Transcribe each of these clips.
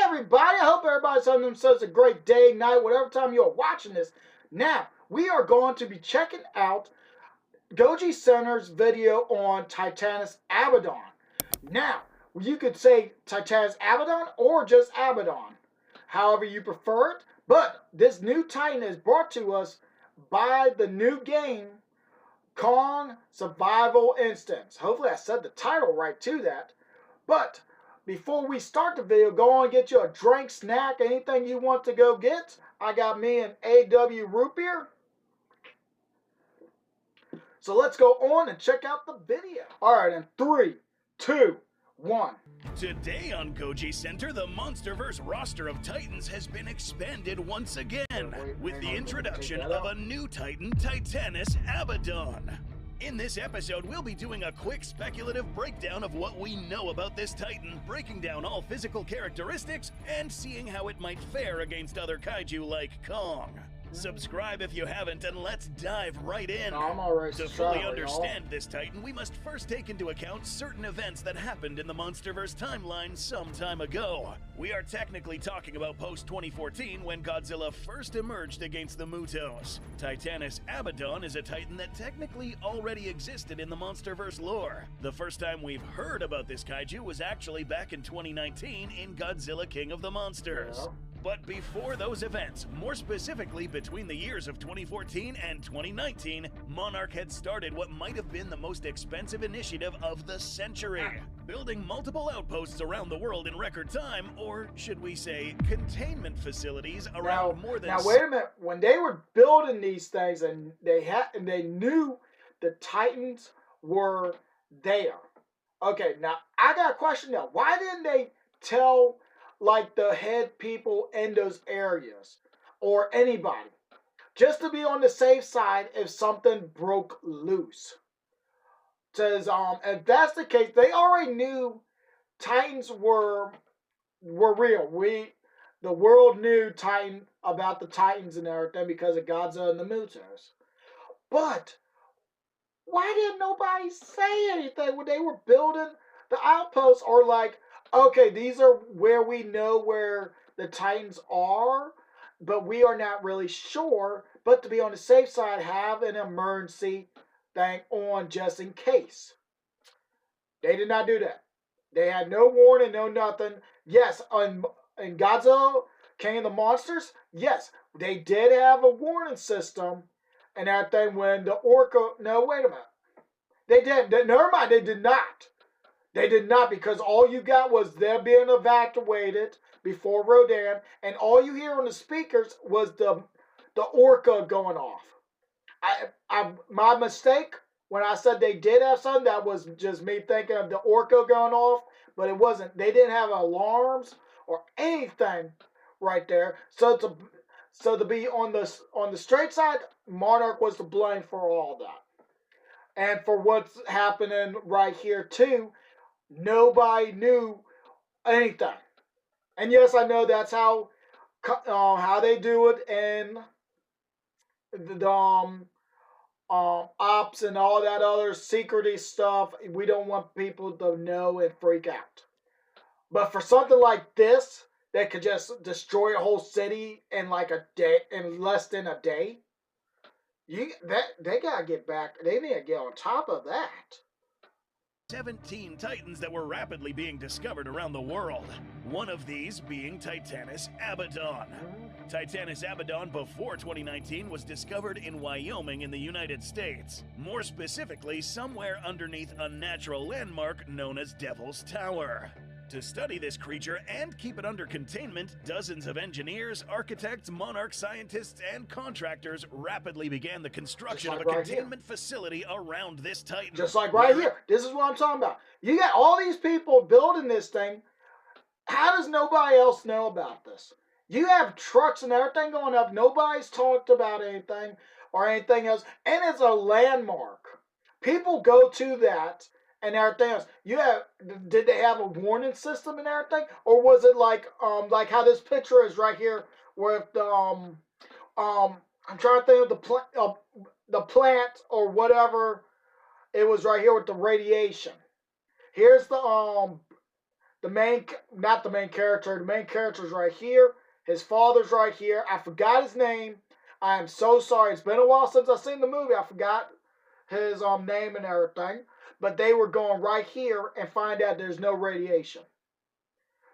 everybody. I hope everybody's having themselves a great day, night, whatever time you're watching this. Now, we are going to be checking out Gogi Center's video on Titanic Abaddon. Now, you could say Titanic Abaddon or just Abaddon, however you prefer it. But this new Titan is brought to us by the new game, Kong Survival Instance. Hopefully I said the title right to that. But before we start the video, go on and get you a drink, snack, anything you want to go get. I got me an AW root beer. So let's go on and check out the video. Alright, in 3, 2, 1. Today on Gogi Center, the MonsterVerse roster of Titans has been expanded once again with the introduction of a new Titan, Titanic Abaddon. In this episode, we'll be doing a quick speculative breakdown of what we know about this Titan, breaking down all physical characteristics, and seeing how it might fare against other Kaiju like Kong. Subscribe if you haven't, and let's dive right in. To fully understand this Titan, we must first take into account certain events that happened in the MonsterVerse timeline some time ago. We are technically talking about post-2014, when Godzilla first emerged against the Mutos. Titanic Abaddon is a Titan that technically already existed in the MonsterVerse lore. The first time we've heard about this Kaiju was actually back in 2019 in Godzilla King of the Monsters. But before those events, more specifically between the years of 2014 and 2019, Monarch had started what might have been the most expensive initiative of the century, building multiple outposts around the world in record time, or should we say, containment facilities around more than... Now wait a minute, when they were building these things and they knew the Titans were there. Okay, now I got a question now. Why didn't they tell like the head people in those areas or anybody, just to be on the safe side if something broke loose? Because if that's the case, they already knew Titans were real. The world knew about the Titans and everything because of Godzilla and the Mutos. But why didn't nobody say anything when they were building the outposts, or like, okay, these are where we know where the Titans are, but we are not really sure. But to be on the safe side, have an emergency thing on just in case. They did not do that. They had no warning, no nothing. Yes, in Godzilla, King of the Monsters, yes, they did have a warning system and everything when the Orca... No, wait a minute. They did. Never mind, they did not. They did not, because all you got was them being evacuated before Rodan, and all you hear on the speakers was the Orca going off. My mistake when I said they did have something, that was just me thinking of the Orca going off, but it wasn't. They didn't have alarms or anything right there. So to be on the straight side, Monarch was to blame for all that, and for what's happening right here too. Nobody knew anything. And yes, I know that's how they do it in the ops and all that other secrecy stuff. We don't want people to know and freak out. But for something like this that could just destroy a whole city in like a day, in less than a day, they gotta get back. They need to get on top of that. 17 Titans that were rapidly being discovered around the world. One of these being Titanic Abaddon. Titanic Abaddon before 2019 was discovered in Wyoming in the United States. More specifically, somewhere underneath a natural landmark known as Devil's Tower. To study this creature and keep it under containment, dozens of engineers, architects, Monarch scientists, and contractors rapidly began the construction of a containment facility around this Titan. Just like right here. This is what I'm talking about. You got all these people building this thing. How does nobody else know about this? You have trucks and everything going up. Nobody's talked about anything or anything else. And it's a landmark. People go to that and everything else. Did they have a warning system and everything, or was it like how this picture is right here, with the I'm trying to think of the plant or whatever it was right here with the radiation. Here's the not the main character. The main character's right here. His father's right here. I forgot his name. I am so sorry. It's been a while since I've seen the movie. I forgot his name and everything. But they were going right here and find out there's no radiation.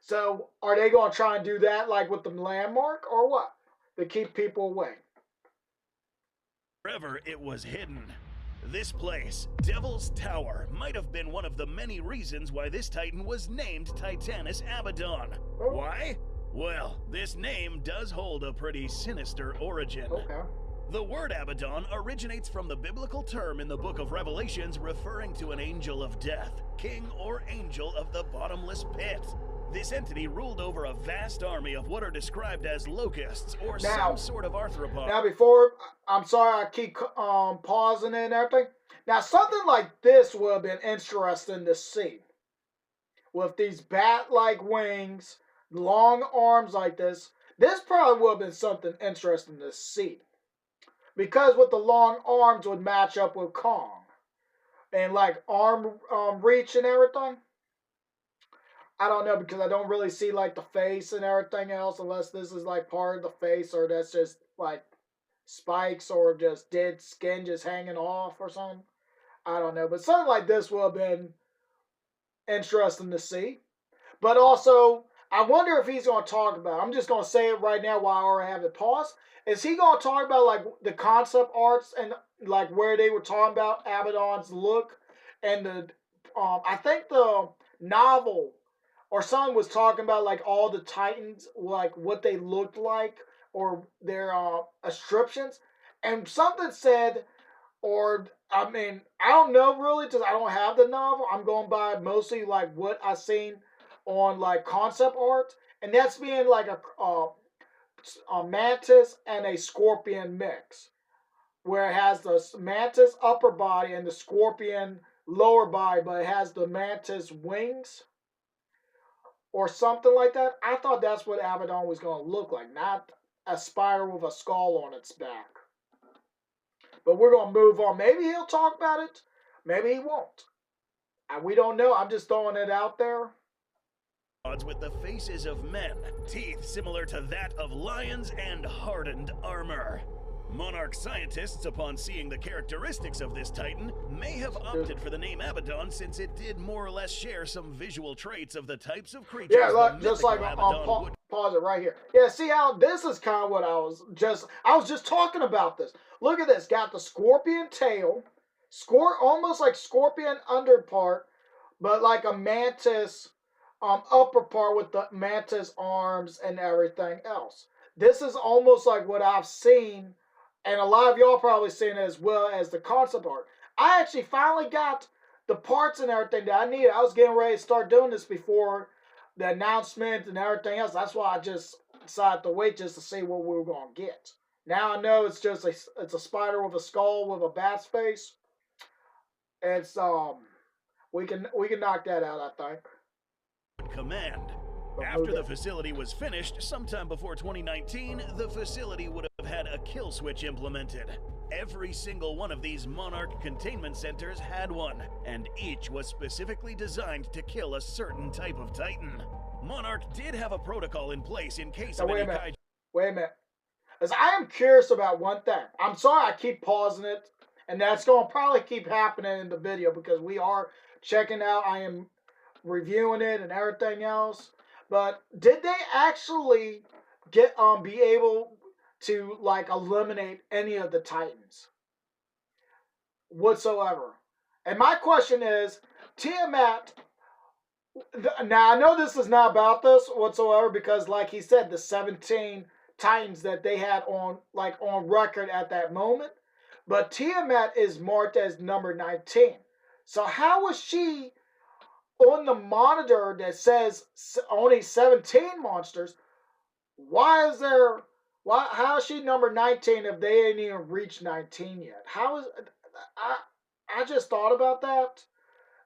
So are they going to try and do that like with the landmark or what? To keep people away. Wherever it was hidden. This place, Devil's Tower, might have been one of the many reasons why this Titan was named Titanic Abaddon. Oh. Why? Well, this name does hold a pretty sinister origin. Okay. The word Abaddon originates from the biblical term in the book of Revelations referring to an angel of death, king or angel of the bottomless pit. This entity ruled over a vast army of what are described as locusts or some sort of arthropod. Now, I'm sorry I keep pausing and everything. Now, something like this would have been interesting to see. With these bat-like wings, long arms like this probably would have been something interesting to see. Because with the long arms would match up with Kong. And like arm reach and everything. I don't know, because I don't really see like the face and everything else, unless this is like part of the face or that's just like spikes or just dead skin just hanging off or something. I don't know, but something like this would have been interesting to see. But also, I wonder if he's going to talk about, I'm just going to say it right now while I already have it paused. Is he going to talk about like the concept arts and like where they were talking about Abaddon's look and the, I think the novel or someone was talking about like all the Titans, like what they looked like or their descriptions. And something said, or I mean, I don't know really because I don't have the novel. I'm going by mostly like what I seen on like concept art. And that's being like a mantis and a scorpion mix. Where it has the mantis upper body and the scorpion lower body, but it has the mantis wings or something like that. I thought that's what Abaddon was going to look like, not a spider with a skull on its back. But we're going to move on. Maybe he'll talk about it. Maybe he won't. We don't know. I'm just throwing it out there. With the faces of men, teeth similar to that of lions, and hardened armor. Monarch scientists, upon seeing the characteristics of this Titan, may have opted for the name Abaddon since it did more or less share some visual traits of the types of creatures. Yeah, look, just like pause it right here. Yeah, see how this is kind of what I was just talking about this. Look at this. Got the scorpion tail, almost like scorpion underpart, but like a mantis upper part with the mantis arms and everything else. This is almost like what I've seen. And a lot of y'all probably seen it as well as the concept art. I actually finally got the parts and everything that I needed. I was getting ready to start doing this before the announcement and everything else. That's why I just decided to wait just to see what we were going to get. Now I know it's just it's a spider with a skull with a bat's face. It's we can knock that out, I think. Command. After the facility was finished, sometime before 2019, the facility would have had a kill switch implemented. Every single one of these Monarch containment centers had one, and each was specifically designed to kill a certain type of Titan. Monarch did have a protocol in place in case of any Kaiju. Wait a minute. As I am curious about one thing. I'm sorry I keep pausing it, and that's going to probably keep happening in the video because we are checking out, I am reviewing it and everything else. But did they actually be able to like eliminate any of the Titans whatsoever? And my question is, Tiamat. Now I know this is not about this whatsoever because, like he said, the 17 Titans that they had on record at that moment. But Tiamat is marked as number 19. So how was she on the monitor that says only 17 monsters? How is she number 19 if they ain't even reached 19 yet? I just thought about that.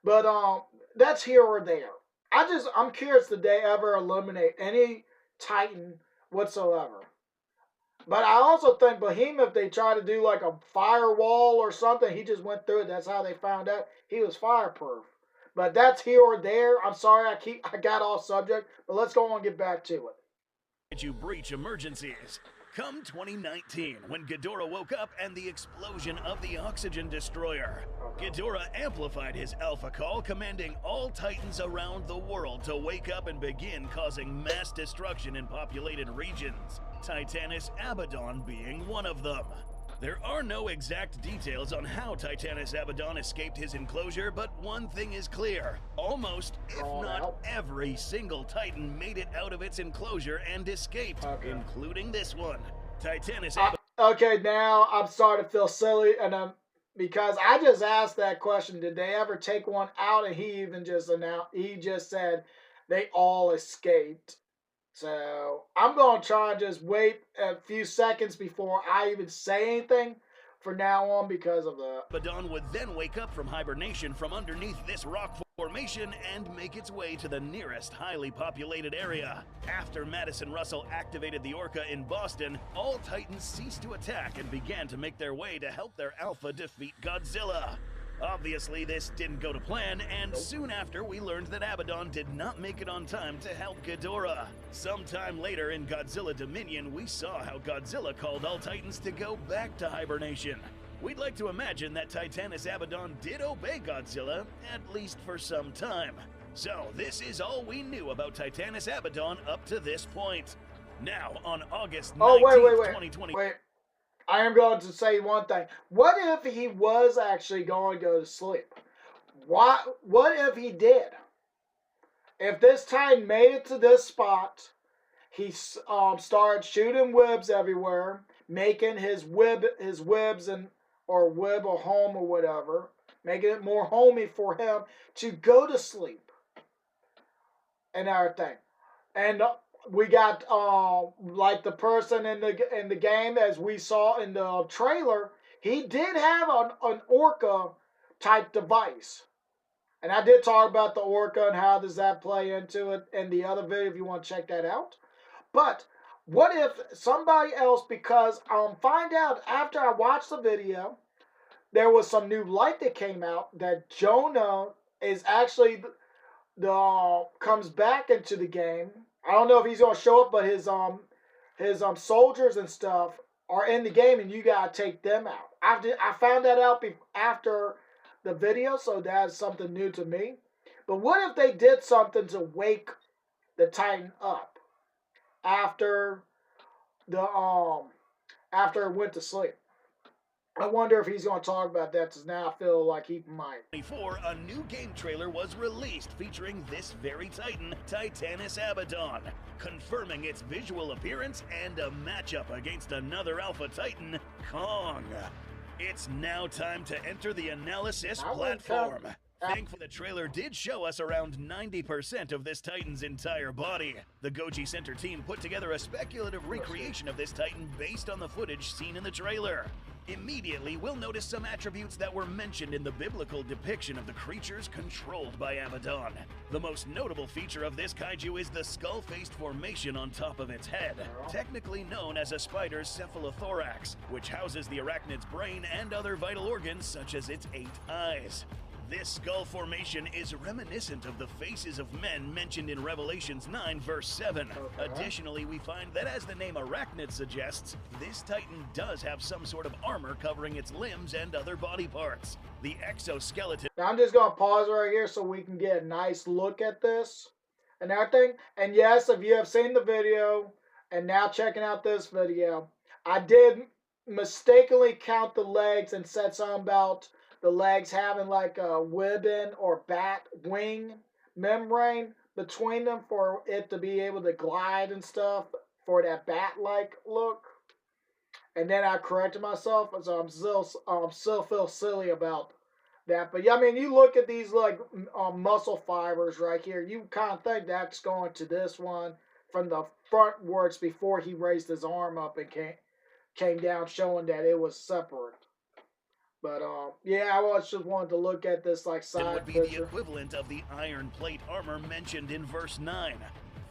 But that's here or there. I'm curious, did they ever eliminate any Titan whatsoever? But I also think Behemoth, they tried to do like a firewall or something. He just went through it. That's how they found out he was fireproof. But that's here or there. I'm sorry, I got off subject, but let's go on and get back to it. Kaiju breach emergencies. Come 2019, when Ghidorah woke up and the explosion of the oxygen destroyer. Ghidorah amplified his alpha call, commanding all Titans around the world to wake up and begin causing mass destruction in populated regions, Titanic Abaddon being one of them. There are no exact details on how Titanic Abaddon escaped his enclosure, but one thing is clear. Almost, if not every single Titan made it out of its enclosure and escaped, including this one. Titanic Abaddon. Okay, now I'm starting to feel silly, and because I just asked that question, did they ever take one out? And he even just announced, he just said they all escaped. So I'm going to try and just wait a few seconds before I even say anything for now on because of the... Abaddon would then wake up from hibernation from underneath this rock formation and make its way to the nearest highly populated area. After Madison Russell activated the Orca in Boston, all Titans ceased to attack and began to make their way to help their Alpha defeat Godzilla. Obviously, this didn't go to plan, and soon after, we learned that Abaddon did not make it on time to help Ghidorah. Sometime later in Godzilla Dominion, we saw how Godzilla called all Titans to go back to hibernation. We'd like to imagine that Titanic Abaddon did obey Godzilla, at least for some time. So, this is all we knew about Titanic Abaddon up to this point. Now, on August 19th, 2020... Wait. I am going to say one thing. What if he was actually going to go to sleep? What if he did? If this Titan made it to this spot, he started shooting webs everywhere, making his webs or web a home or whatever, making it more homey for him to go to sleep and everything. And we got like the person in the game, as we saw in the trailer, he did have an Orca type device, and I did talk about the Orca and how does that play into it in the other video if you want to check that out. But what if somebody else, because find out after I watched the video, there was some new light that came out that Jonah is actually comes back into the game. I don't know if he's gonna show up, but his soldiers and stuff are in the game, and you gotta take them out. I found that out after the video, so that's something new to me. But what if they did something to wake the Titan up after it went to sleep? I wonder if he's going to talk about that, because now I feel like he might. A new game trailer was released featuring this very Titan, Titanic Abaddon, confirming its visual appearance and a matchup against another Alpha Titan, Kong. It's now time to enter the analysis platform. Thankfully, the trailer did show us around 90% of this Titan's entire body. The Gogi Center team put together a speculative recreation of this Titan based on the footage seen in the trailer. Immediately, we'll notice some attributes that were mentioned in the biblical depiction of the creatures controlled by Abaddon. The most notable feature of this kaiju is the skull-faced formation on top of its head, technically known as a spider's cephalothorax, which houses the arachnid's brain and other vital organs such as its 8 eyes. This skull formation is reminiscent of the faces of men mentioned in Revelations 9 verse 7. Additionally, we find that, as the name Arachnid suggests, this Titan does have some sort of armor covering its limbs and other body parts. The exoskeleton... Now I'm just going to pause right here so we can get a nice look at this and everything. And yes, if you have seen the video and now checking out this video, I did mistakenly count the legs and said something about the legs having like a webbing or bat wing membrane between them for it to be able to glide and stuff, for that bat-like look. And then I corrected myself, so I'm still feel silly about that. But yeah, I mean, you look at these like muscle fibers right here, you kind of think that's going to this one from the frontwards before he raised his arm up and came down, showing that it was separate. But yeah, I just wanted to look at this like side would be picture. The equivalent of the iron plate armor mentioned in verse 9.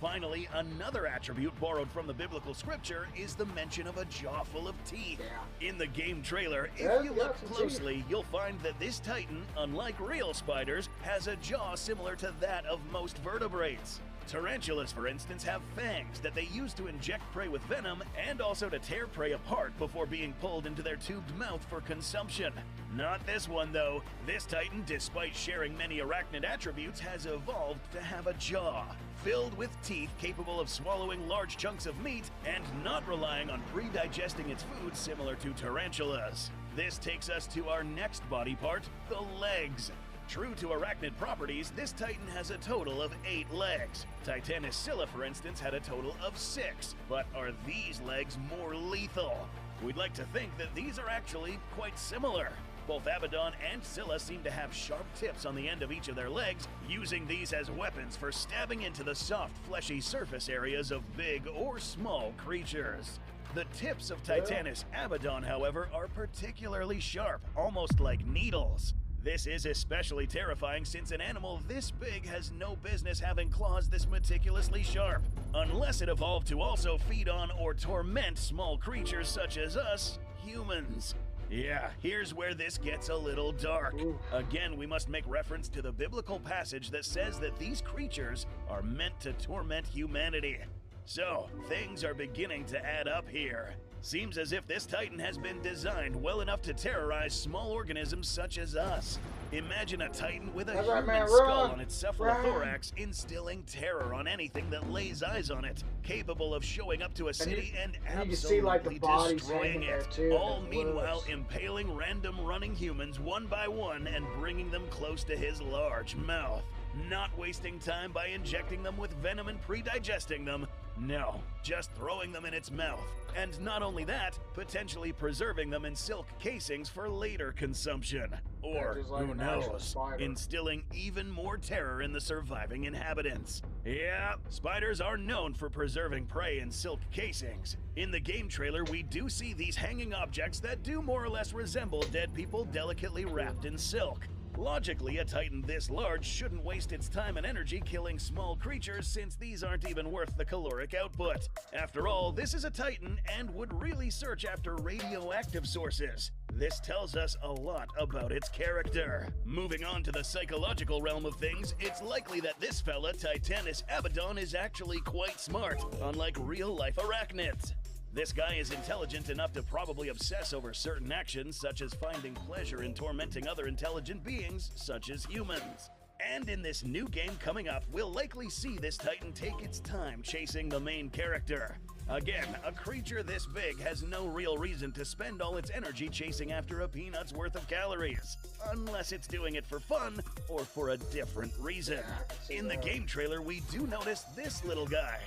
Finally, another attribute borrowed from the biblical scripture is the mention of a jaw full of teeth. In the game trailer, if you look closely, you'll find that this titan, unlike real spiders, has a jaw similar to that of most vertebrates. Tarantulas, for instance, have fangs that they use to inject prey with venom and also to tear prey apart before being pulled into their tubed mouth for consumption. Not this one, though. This titan, despite sharing many arachnid attributes, has evolved to have a jaw filled with teeth capable of swallowing large chunks of meat and not relying on pre-digesting its food similar to tarantulas. This takes us to our next body part, the legs. True to arachnid properties, this titan has a total of 8 legs. Titanic Scylla, for instance, had a total of 6. But are these legs more lethal? We'd like to think that these are actually quite similar. Both Abaddon and Scylla seem to have sharp tips on the end of each of their legs, using these as weapons for stabbing into the soft, fleshy surface areas of big or small creatures. The tips of Titanic Abaddon, however, are particularly sharp, almost like needles. This is especially terrifying since an animal this big has no business having claws this meticulously sharp, unless it evolved to also feed on or torment small creatures such as us, humans. Yeah, here's where this gets a little dark. Again, we must make reference to the biblical passage that says that these creatures are meant to torment humanity. So, things are beginning to add up here. Seems as if this titan has been designed well enough to terrorize small organisms such as us. Imagine a titan with a human skull on its cephalothorax instilling terror on anything that lays eyes on it, capable of showing up to a city and absolutely destroying it. All meanwhile impaling random running humans one by one and bringing them close to his large mouth. Not wasting time by injecting them with venom and pre-digesting them. No, just throwing them in its mouth. And not only that, potentially preserving them in silk casings for later consumption. Or, who knows, instilling even more terror in the surviving inhabitants. Yeah, spiders are known for preserving prey in silk casings. In the game trailer, we do see these hanging objects that do more or less resemble dead people delicately wrapped in silk. Logically, a titan this large shouldn't waste its time and energy killing small creatures since these aren't even worth the caloric output. After all, this is a titan and would really search after radioactive sources. This tells us a lot about its character. Moving on to the psychological realm of things, it's likely that this fella, Titanic Abaddon, is actually quite smart, unlike real-life arachnids. This guy is intelligent enough to probably obsess over certain actions, such as finding pleasure in tormenting other intelligent beings, such as humans. And in this new game coming up, we'll likely see this titan take its time chasing the main character. Again, a creature this big has no real reason to spend all its energy chasing after a peanut's worth of calories, unless it's doing it for fun or for a different reason. In the game trailer, we do notice this little guy.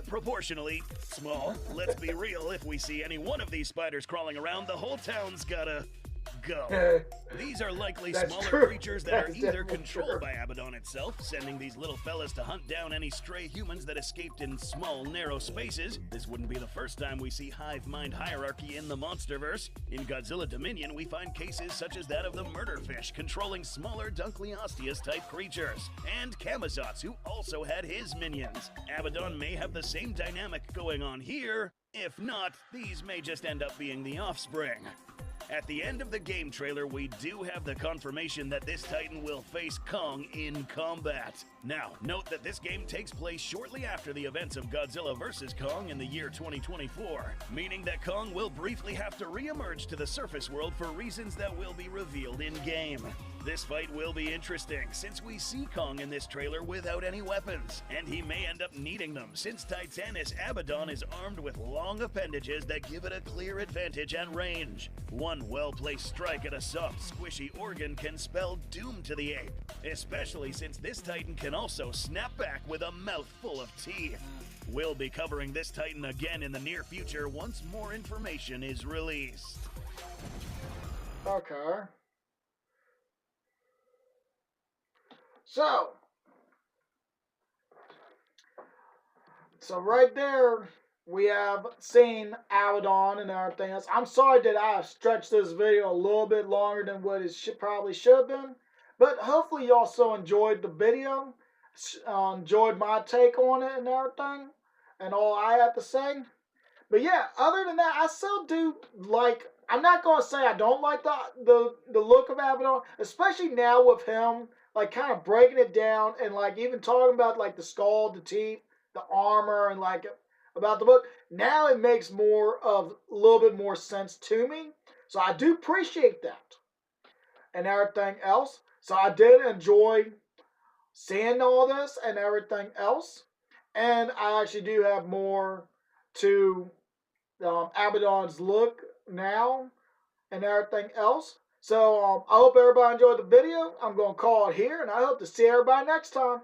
Proportionally small. Let's be real, if we see any one of these spiders crawling around, the whole town's gotta go. These are likely smaller creatures that are either controlled by Abaddon itself, sending these little fellas to hunt down any stray humans that escaped in small, narrow spaces. This wouldn't be the first time we see hive mind hierarchy in the monsterverse. In Godzilla Dominion, we find cases such as that of the murderfish controlling smaller Dunkleosteus-type creatures, and Camazotz, who also had his minions. Abaddon may have the same dynamic going on here. If not, these may just end up being the offspring. At the end of the game trailer, we do have the confirmation that this titan will face Kong in combat. Now, note that this game takes place shortly after the events of Godzilla vs. Kong in the year 2024, meaning that Kong will briefly have to re-emerge to the surface world for reasons that will be revealed in-game. This fight will be interesting, since we see Kong in this trailer without any weapons, and he may end up needing them, since Titanic Abaddon is armed with long appendages that give it a clear advantage at range. One well-placed strike at a soft, squishy organ can spell doom to the ape, especially since this titan can also snap back with a mouthful of teeth. We'll be covering this titan again in the near future once more information is released. Okay. So right there, we have seen Abaddon and everything else. I'm sorry that I stretched this video a little bit longer than what it probably should have been. But hopefully you also enjoyed the video. enjoyed my take on it and everything, and all I have to say. But yeah, other than that, I still do like. I'm not gonna say I don't like the look of Abaddon, especially now with him like kind of breaking it down and like even talking about like the skull, the teeth, the armor, and like about the book. Now it makes more of a little bit more sense to me. So I do appreciate that and everything else. So I did enjoy seeing all this and everything else. And I actually do have more to Abaddon's look now and everything else. So I hope everybody enjoyed the video. I'm going to call it here, and I hope to see everybody next time.